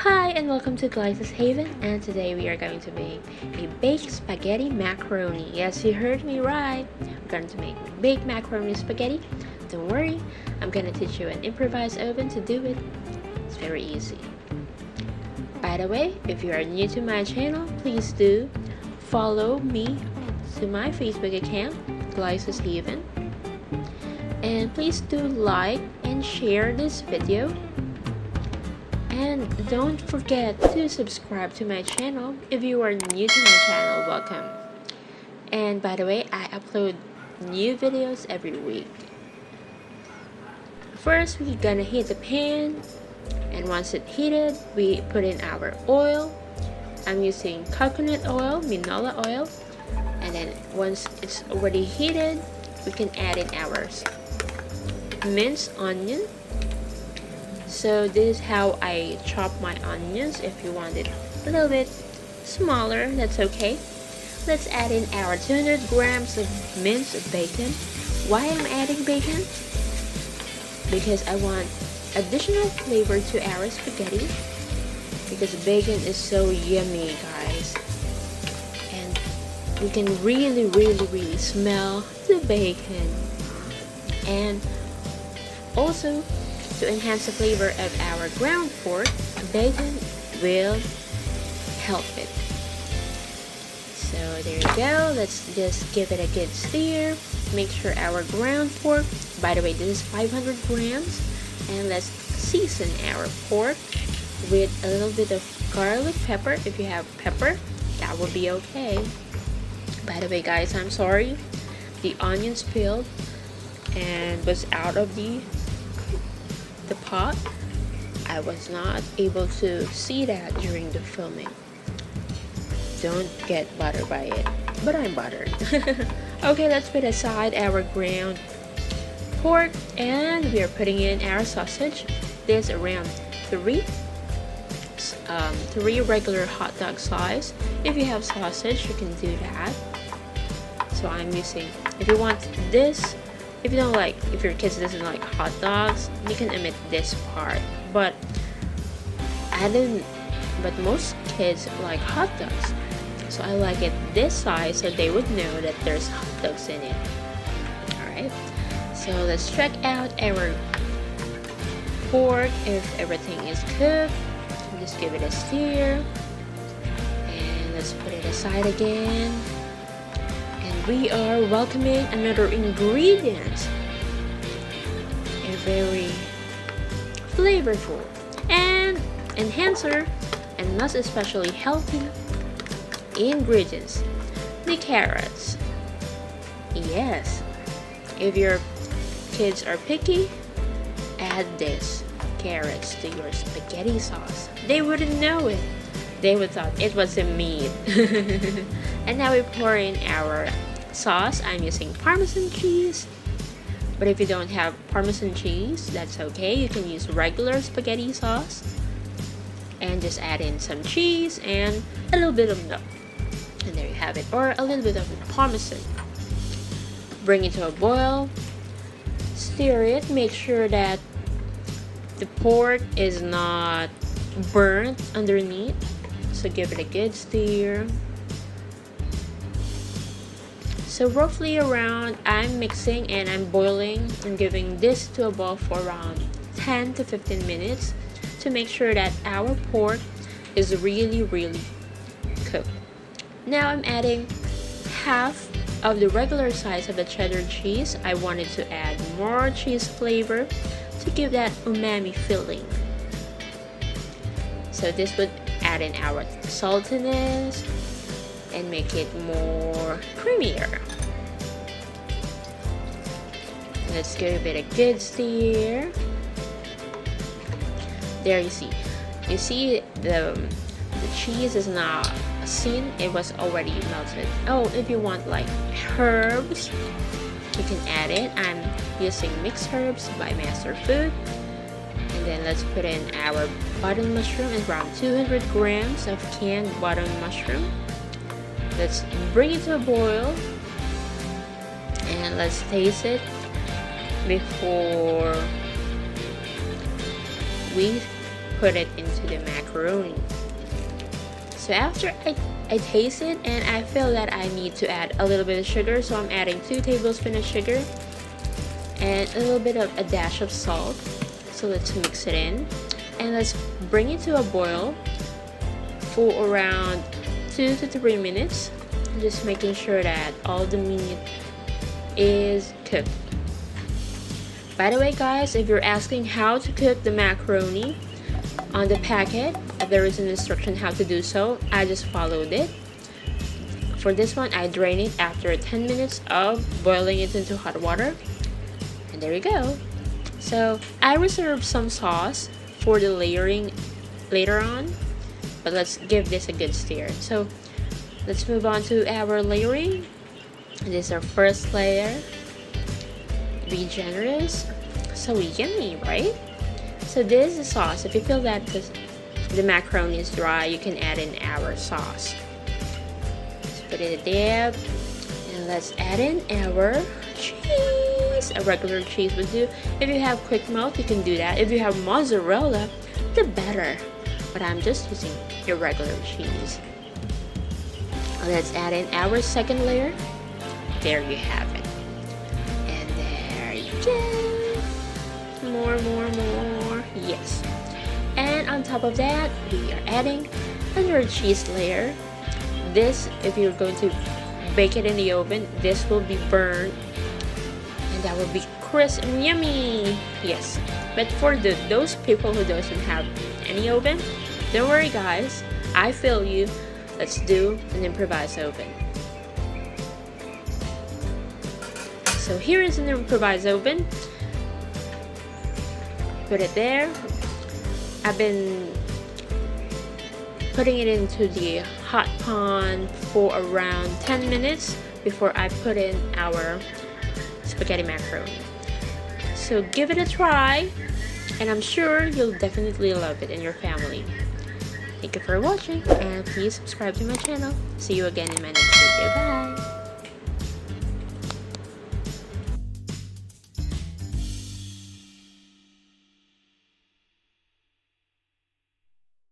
Hi and welcome to Glyce's Haven, and today we are going to make a baked spaghetti macaroni. Yes, you heard me right. We're going to make baked macaroni spaghetti. Don't worry, I'm going to teach you an improvised oven to do it. It's very easy. By the way, if you are new to my channel, please do follow me to my Facebook account, Glyce's Haven. And please do like and share this video. And don't forget to subscribe to my channel. If you are new to my channel, welcome. And by the way, I upload new videos every week. First, we're gonna heat the pan. And once it's heated, we put in our oil. I'm using coconut oil, minola oil. And then once it's already heated, we can add in our minced onion. So this is how I chop my onions. If you want it a little bit smaller, that's okay. Let's add in our 200 grams of minced bacon. Why I'm adding bacon? Because I want additional flavor to our spaghetti. Because bacon is so yummy, guys. And we can really smell the bacon. And also, to enhance the flavor of our ground pork, bacon will help it. So there you go. Let's just give it a good stir. Make sure our ground pork, by the way, this is 500 grams. And let's season our pork with a little bit of garlic pepper. If you have pepper, that will be okay. By the way, guys, I'm sorry. The onion spilled and was out of the pot. I was not able to see that during the filming. Don't get bothered by it, but I'm bothered. Okay, let's put aside our ground pork and we are putting in our sausage. There's around three regular hot dog size. If you have sausage, you can do that. So I'm using, if you want this, if you don't like, if your kids doesn't like hot dogs, you can omit this part. But most kids like hot dogs. So I like it this size so they would know that there's hot dogs in it. Alright. So let's check out our pork if everything is cooked. Just give it a stir. And let's put it aside again. We are welcoming another ingredient, a very flavorful and enhancer and most especially healthy ingredients, the carrots. Yes, if your kids are picky, add this carrots to your spaghetti sauce. They wouldn't know it. They would thought it was a meat. And now we pour in our sauce. I'm using Parmesan cheese, but if you don't have Parmesan cheese, that's okay. You can use regular spaghetti sauce and just add in some cheese and a little bit of milk, and there you have it, or a little bit of Parmesan. Bring it to a boil, stir it, make sure that the pork is not burnt underneath, so give it a good stir. So roughly around, I'm mixing and I'm boiling and giving this to a boil for around 10 to 15 minutes to make sure that our pork is really cooked. Now I'm adding half of the regular size of the cheddar cheese. I wanted to add more cheese flavor to give that umami feeling. So this would add in our saltiness and make it more creamier. Let's give it a good stir. There you see the cheese is not seen, it was already melted. Oh, if you want like herbs, you can add it. I'm using mixed herbs by Master Food. And then let's put in our button mushroom, around 200 grams of canned button mushroom. Let's bring it to a boil and let's taste it before we put it into the macaroni. So after I taste it and I feel that I need to add a little bit of sugar, so I'm adding 2 tablespoons of sugar and a little bit of a dash of salt. So let's mix it in and let's bring it to a boil for around 2 to 3 minutes, just making sure that all the meat is cooked. By the way guys, if you're asking how to cook the macaroni, on the packet there is an instruction how to do so. I just followed it. For this one, I drain it after 10 minutes of boiling it into hot water, and there you go. So I reserved some sauce for the layering later on, but let's give this a good stir. So let's move on to our layering. This is our first layer. Be generous. So yummy, right? So this is the sauce. If you feel that the macaroni is dry, you can add in our sauce. Let's put it there, and let's add in our cheese. A regular cheese would do. If you have quick melt, you can do that. If you have mozzarella, the better. But I'm just using your regular cheese. Let's add in our second layer. There you have it. And there you go. More. Yes. And on top of that, we are adding another cheese layer. This, if you're going to bake it in the oven, this will be burned and that will be crisp and yummy. Yes. But for those people who doesn't have any oven, don't worry guys, I feel you. Let's do an improvised oven. So here is an improvised oven. Put it there. I've been putting it into the hot pan for around 10 minutes before I put in our spaghetti macaroni. So give it a try, and I'm sure you'll definitely love it in your family. Thank you for watching, and please subscribe to my channel. See you again in my next video. Bye!